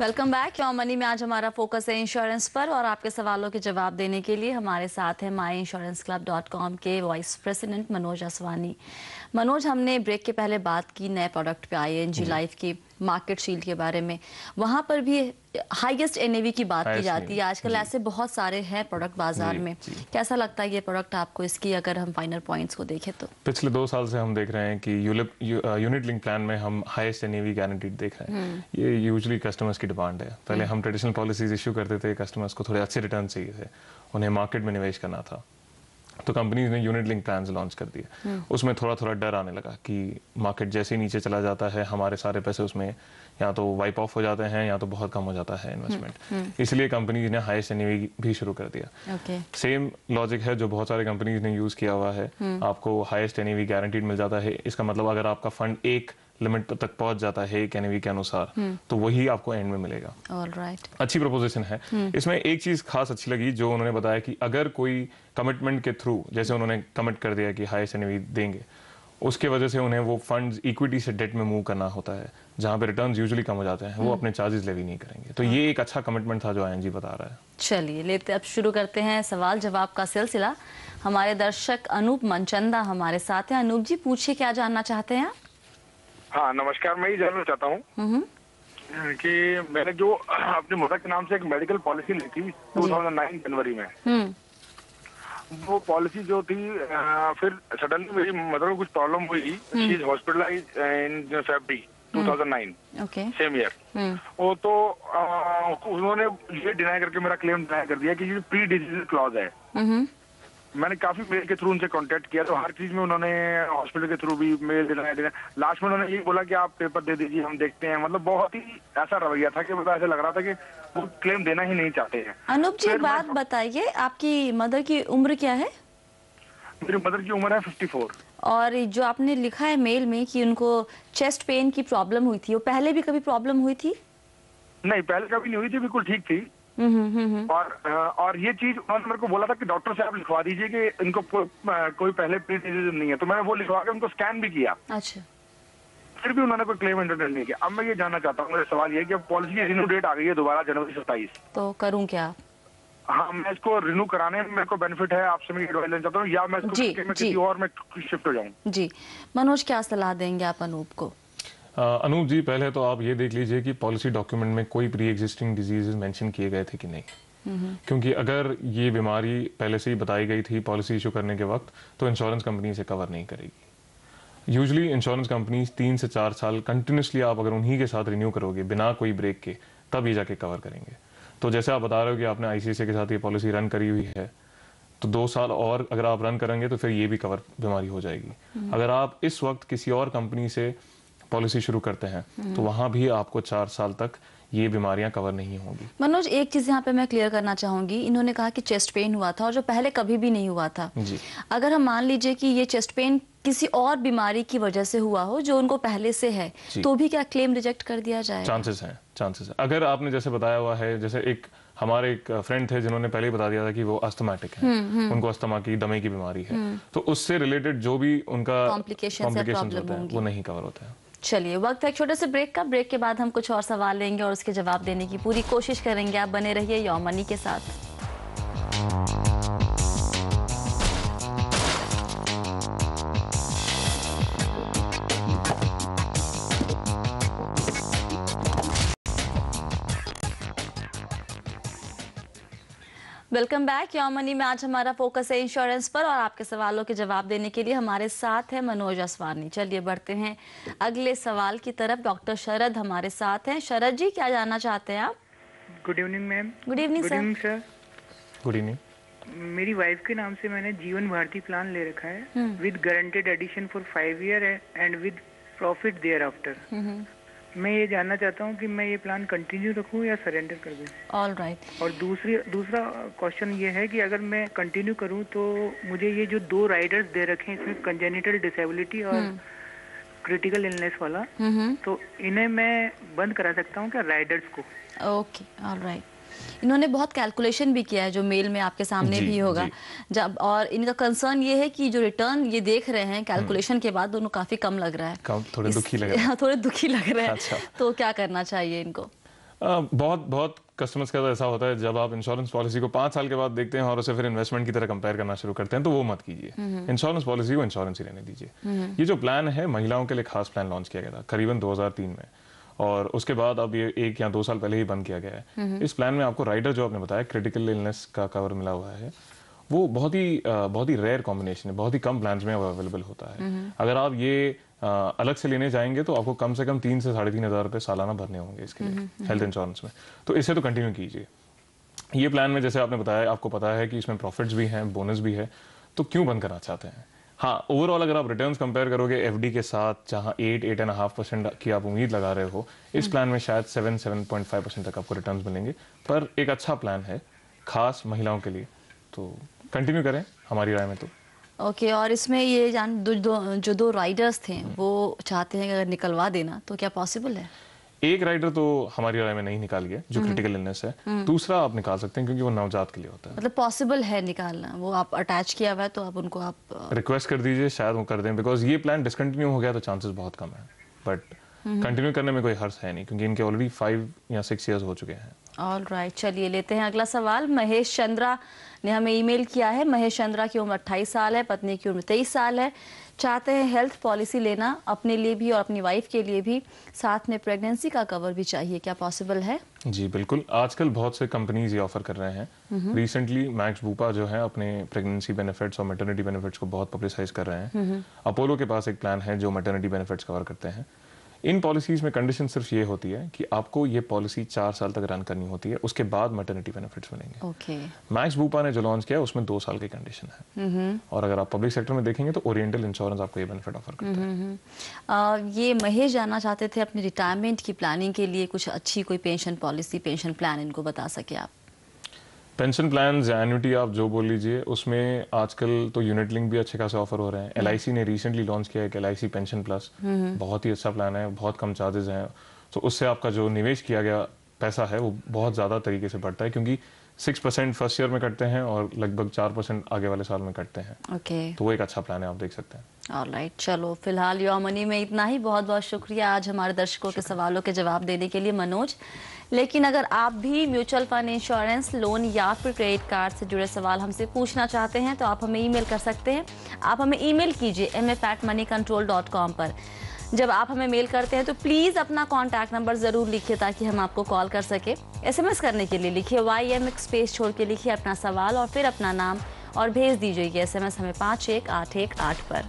Welcome back. Your money में आज हमारा फोकस है इंश्योरेंस पर और आपके सवालों के जवाब देने के लिए हमारे साथ है myinsuranceClub.com के वाइस प्रेसिडेंट मनोज असवानी। मनोज, हमने ब्रेक के पहले बात की नए प्रोडक्ट पे ING लाइफ की मार्केट शील्ड के बारे में। वहां पर भी हाईएस्ट NAV की बात की जाती है। आजकल ऐसे बहुत सारे हैं प्रोडक्ट बाजार में। कैसा लगता है ये प्रोडक्ट आपको, इसकी अगर हम फाइनल पॉइंट्स को देखें तो? पिछले 2 साल से हम देख रहे हैं कि यूनिट लिंक प्लान में हम हाईएस्ट NAV गारंटीड देख रहे हैं। ये यूजुअली कस्टमर्स की डिमांड है। पहले हम ट्रेडिशनल पॉलिसीज इश्यू करते थे, कस्टमर्स को थोड़े अच्छे रिटर्न चाहिए थे, उन्हें मार्केट में निवेश करना था, तो कंपनीज ने यूनिट लिंक प्लान लॉन्च कर दिए। उसमें थोड़ा थोड़ा डर आने लगा कि मार्केट जैसे ही नीचे चला जाता है हमारे सारे पैसे उसमें या तो वाइप ऑफ हो जाते हैं या तो बहुत कम हो जाता है इन्वेस्टमेंट। इसलिए कंपनीज ने हाईएस्ट NAV भी शुरू कर दिया। सेम लॉजिक है जो बहुत सारे कंपनीज ने यूज किया हुआ है। आपको हाईएस्ट NAV गारंटीड मिल जाता है। इसका मतलब अगर आपका फंड एक लिमिट तक पहुंच जाता है एक NAV के अनुसार, तो वही आपको एंड में मिलेगा। अच्छी प्रोपोजिशन है। इसमें एक चीज खास अच्छी लगी जो उन्होंने बताया कि अगर कोई कमिटमेंट के थ्रू, जैसे उन्होंने कमिट कर दिया कि हाईएस्ट NAV देंगे, उसके वजह से उन्हें वो फंड्स इक्विटी से डेट में मूव करना होता है, जहां पे रिटर्न्स यूजुअली कम हो जाते हैं, वो अपने चार्जेस लेवी नहीं करेंगे। तो ये एक अच्छा कमिटमेंट था जो ING बता रहा है। चलिए लेते अब शुरू करते हैं सवाल जवाब का सिलसिला। हमारे दर्शक अनूप मनचंदा हमारे साथ हैं। अनूप जी, पूछिए, क्या जानना चाहते हैं आप? हाँ नमस्कार, मैं ये जानना चाहता हूँ कि मैंने जो अपने मदर के नाम से एक मेडिकल पॉलिसी ली थी 2009 जनवरी में, वो पॉलिसी जो थी फिर सडनली मेरी मदर को कुछ प्रॉब्लम हुई। She is hospitalised in February 2009 same year. वो तो उन्होंने ये डिनाई करके मेरा क्लेम डिनाई कर दिया कि ये प्री डिजीज क्लॉज है। मैंने काफी मेल के थ्रू उनसे कांटेक्ट किया, तो हर चीज में उन्होंने हॉस्पिटल के थ्रू भी मेल देना। लास्ट में उन्होंने ये बोला कि आप पेपर दे दीजिए, हम देखते हैं। मतलब बहुत ही ऐसा रवैया था कि मतलब ऐसा लग रहा था कि वो क्लेम देना ही नहीं चाहते हैं। अनूप जी, एक बात बताइए, आपकी मदर की उम्र क्या है? मेरी मदर की उम्र है 54। और जो आपने लिखा है मेल में कि उनको चेस्ट पेन की प्रॉब्लम हुई थी, वो पहले भी कभी प्रॉब्लम हुई थी? नहीं, पहले कभी नहीं हुई थी, बिल्कुल ठीक थी। और ये चीज उन्होंने मेरे को बोला था कि डॉक्टर से आप लिखवा दीजिए कि इनको कोई पहले प्री डिजीज नहीं है। तो मैंने वो लिखवा के उनको स्कैन भी किया। अच्छा। फिर भी उन्होंने कोई क्लेम एंटरटेन नहीं किया। अब मैं ये जानना चाहता हूँ, मेरा सवाल ये है कि अब पॉलिसी की रिन्यू डेट आ गई है दोबारा जनवरी 27। तो करूँ क्या? हाँ, मैं इसको रिन्यू कराने में मेरे को बेनिफिट है, आपसे मैं एडवाइस लेना चाहता हूँ, या मैं इसको किसी और में शिफ्ट हो जाऊँ? जी मनोज, क्या सलाह देंगे आप अनूप को? अनूप जी, पहले तो आप ये देख लीजिए कि पॉलिसी डॉक्यूमेंट में कोई प्री एग्जिस्टिंग डिजीजेस मेंशन किए गए थे कि नहीं। क्योंकि अगर ये बीमारी पहले से ही बताई गई थी पॉलिसी इशू करने के वक्त, तो इंश्योरेंस कंपनी इसे कवर नहीं करेगी। यूजुअली इंश्योरेंस कंपनीज 3 से 4 साल कंटिन्यूसली आप अगर उन्हीं के साथ रिन्यू करोगे बिना कोई ब्रेक के, तब ये जाके कवर करेंगे। तो जैसे आप बता रहे हो कि आपने ICICI के साथ ये पॉलिसी रन करी हुई है, तो 2 साल और अगर आप रन करेंगे तो फिर ये भी कवर बीमारी हो जाएगी। अगर आप इस वक्त किसी और कंपनी से पॉलिसी शुरू करते हैं तो वहां भी आपको 4 साल तक ये बीमारियां कवर नहीं होंगी। मनोज, एक चीज यहाँ पे मैं क्लियर करना चाहूंगी। इन्होंने कहा कि चेस्ट पेन हुआ था और जो पहले कभी भी नहीं हुआ था। जी। अगर हम मान लीजिए कि ये चेस्ट पेन किसी और बीमारी की वजह से हुआ हो जो उनको पहले से है, तो भी क्या क्लेम रिजेक्ट कर दिया जाएगा? चांसेस हैं। अगर आपने जैसे बताया हुआ है, जैसे हमारे एक फ्रेंड थे जिन्होंने पहले ही बता दिया था कि वो अस्थमाटिक हैं, उनको अस्थमा की दमे की बीमारी है, तो उससे रिलेटेड जो भी उनका कॉम्प्लिकेशंस होते हैं वो नहीं कवर होते हैं। चलिए, वक्त है एक छोटे से ब्रेक का। ब्रेक के बाद हम कुछ और सवाल लेंगे और उसके जवाब देने की पूरी कोशिश करेंगे। आप बने रहिए योर मनी के साथ। Welcome back. योर मनी में आज हमारा फोकस है इंश्योरेंस पर और आपके सवालों के जवाब देने के लिए हमारे साथ है मनोज असवानी। चलिए बढ़ते हैं अगले सवाल की तरफ। डॉक्टर शरद हमारे साथ हैं। शरद जी, क्या जानना चाहते हैं आप? Good evening ma'am. Good evening sir. Good evening. मेरी वाइफ के नाम से मैंने जीवन भारती प्लान ले रखा है with guaranteed addition for 5 year and with profit thereafter. मैं ये जानना चाहता हूँ कि मैं ये प्लान कंटिन्यू रखूँ या सरेंडर कर दूँ? All right. और दूसरा क्वेश्चन ये है कि अगर मैं कंटिन्यू करूँ तो मुझे ये जो 2 राइडर्स दे रखे हैं, इसमें कंजेनिटल डिसेबिलिटी और क्रिटिकल इलनेस वाला, तो इन्हें मैं बंद करा सकता हूँ क्या, राइडर्स को? Okay, all right. इन्होंने बहुत कैलकुलेशन भी किया है, जो मेल में आपके सामने भी होगा जब, और इनका कंसर्न ये है कि जो रिटर्न ये देख रहे हैं कैलकुलेशन के बाद दोनों काफी कम लग रहा है, थोड़े दुखी लग रहे हैं। थोड़े दुखी लग रहे हैं। अच्छा। तो क्या करना चाहिए इनको? बहुत कस्टमर्स का तो ऐसा होता है, जब आप इंश्योरेंस पॉलिसी को 5 साल के बाद देखते हैं और उसे फिर इन्वेस्टमेंट की तरह कंपेयर करना शुरू करते हैं, तो वो मत कीजिए। इंश्योरेंस पॉलिसी को इंश्योरेंस ही रहने दीजिए। ये जो प्लान है, महिलाओं के लिए खास प्लान लॉन्च किया गया था करीबन 2003 में, और उसके बाद अब ये 1 या 2 साल पहले ही बंद किया गया है। इस प्लान में आपको राइडर, जो आपने बताया, क्रिटिकल इलनेस का कवर मिला हुआ है। वो बहुत ही रेयर कॉम्बिनेशन है, बहुत ही कम प्लान में अवेलेबल होता है। अगर आप ये अलग से लेने जाएंगे तो आपको कम से कम 3 से 3,500 रुपये सालाना भरने होंगे इसके लिए, हेल्थ इंश्योरेंस में। तो इसे तो कंटिन्यू कीजिए। ये प्लान में, जैसे आपने बताया, आपको पता है कि इसमें प्रॉफिट्स भी हैं, बोनस भी है, तो क्यों बंद करना चाहते हैं? हाँ, ओवरऑल अगर आप रिटर्न्स कंपेयर करोगे एफडी के साथ, जहां 8-8.5% की आप उम्मीद लगा रहे हो, इस प्लान में शायद 7-7.5% तक आपको रिटर्न्स मिलेंगे। पर एक अच्छा प्लान है, खास महिलाओं के लिए, तो कंटिन्यू करें हमारी राय में तो। ओके, और इसमें ये जो दो राइडर्स थे वो चाहते हैं कि अगर निकलवा देना तो क्या पॉसिबल है? एक राइडर तो हमारी राय में नहीं निकाल गया, जो क्रिटिकल इलनेस है। दूसरा आप निकाल सकते हैं, क्योंकि वो नवजात के लिए होता है। मतलब पॉसिबल है निकालना, वो आप अटैच किया हुआ है तो आप उनको आप रिक्वेस्ट कर दीजिए, शायद वो कर दें, बिकॉज ये प्लान डिसकंटिन्यू हो गया तो चांसेस बहुत कम है, बट कंटिन्यू करने में कोई हर्ष है नहीं, क्योंकि इनके ऑलरेडी 5 या 6 ईयर्स हो चुके हैं। ऑल राइट, चलिए लेते हैं अगला सवाल। महेश चंद्रा ने हमें ईमेल किया है। महेश चंद्रा की उम्र 28 साल है, पत्नी की उम्र 23 साल है। चाहते हैं हेल्थ पॉलिसी लेना अपने लिए भी और अपनी वाइफ के लिए भी, साथ में प्रेगनेंसी का कवर भी चाहिए, क्या पॉसिबल है? जी बिल्कुल, आजकल बहुत से कंपनीज ये ऑफर कर रहे हैं। रिसेंटली मैक्स बूपा जो है अपने प्रेगनेंसी बेनिफिट्स और मैटरनिटी बेनिफिट्स को बहुत पब्लिसाइज कर रहे हैं। अपोलो के पास एक प्लान है जो मैटरनिटी बेनिफिट्स कवर करते हैं। इन पॉलिसीज में कंडीशन सिर्फ ये होती है कि आपको ये पॉलिसी 4 साल तक रन करनी होती है, उसके बाद मैटरनिटी बेनिफिट्स मिलेंगे। ओके। मैक्स बूपा ने जो लॉन्च किया उसमें 2 साल की कंडीशन है। और अगर आप पब्लिक सेक्टर में देखेंगे तो ओरिएंटल इंश्योरेंस आपको ये बेनिफिट ऑफर करता है। ये महेश जानना चाहते थे अपनी रिटायरमेंट की प्लानिंग के लिए कुछ अच्छी कोई पेंशन पॉलिसी, पेंशन प्लान इनको बता सके आप। पेंशन प्लान या एन्युटी आप जो बोल लीजिए, उसमें आजकल तो यूनिट लिंक भी अच्छे खासे ऑफर हो रहे हैं। LIC ने रिसेंटली लॉन्च किया है कि LIC पेंशन प्लस, बहुत ही अच्छा प्लान है, बहुत कम चार्जेस हैं। तो उससे आपका जो निवेश किया गया पैसा है वो बहुत ज़्यादा तरीके से बढ़ता है, क्योंकि 6% फर्स्ट ईयर में कटते हैं और लगभग 4% आगे वाले साल में कटते हैं। ओके। तो वो एक अच्छा प्लान है, आप देख सकते हैं। ऑलराइट, चलो फिलहाल योर मनी में इतना ही। बहुत बहुत शुक्रिया आज हमारे दर्शकों के सवालों के जवाब देने के लिए मनोज। लेकिन अगर आप भी म्यूचुअल फंड, इंश्योरेंस, लोन या फिर क्रेडिट कार्ड से जुड़े सवाल हमसे पूछना चाहते हैं तो आप हमें ईमेल कर सकते हैं। आप हमें ईमेल कीजिए mf@moneycontrol.com पर। जब आप हमें मेल करते हैं तो प्लीज़ अपना कॉन्टैक्ट नंबर ज़रूर लिखिए ताकि हम आपको कॉल कर सके। SMS करने के लिए लिखिए YMX स्पेस छोड़ के लिखिए अपना सवाल और फिर अपना नाम और भेज दीजिए ये SMS हमें 51818 पर।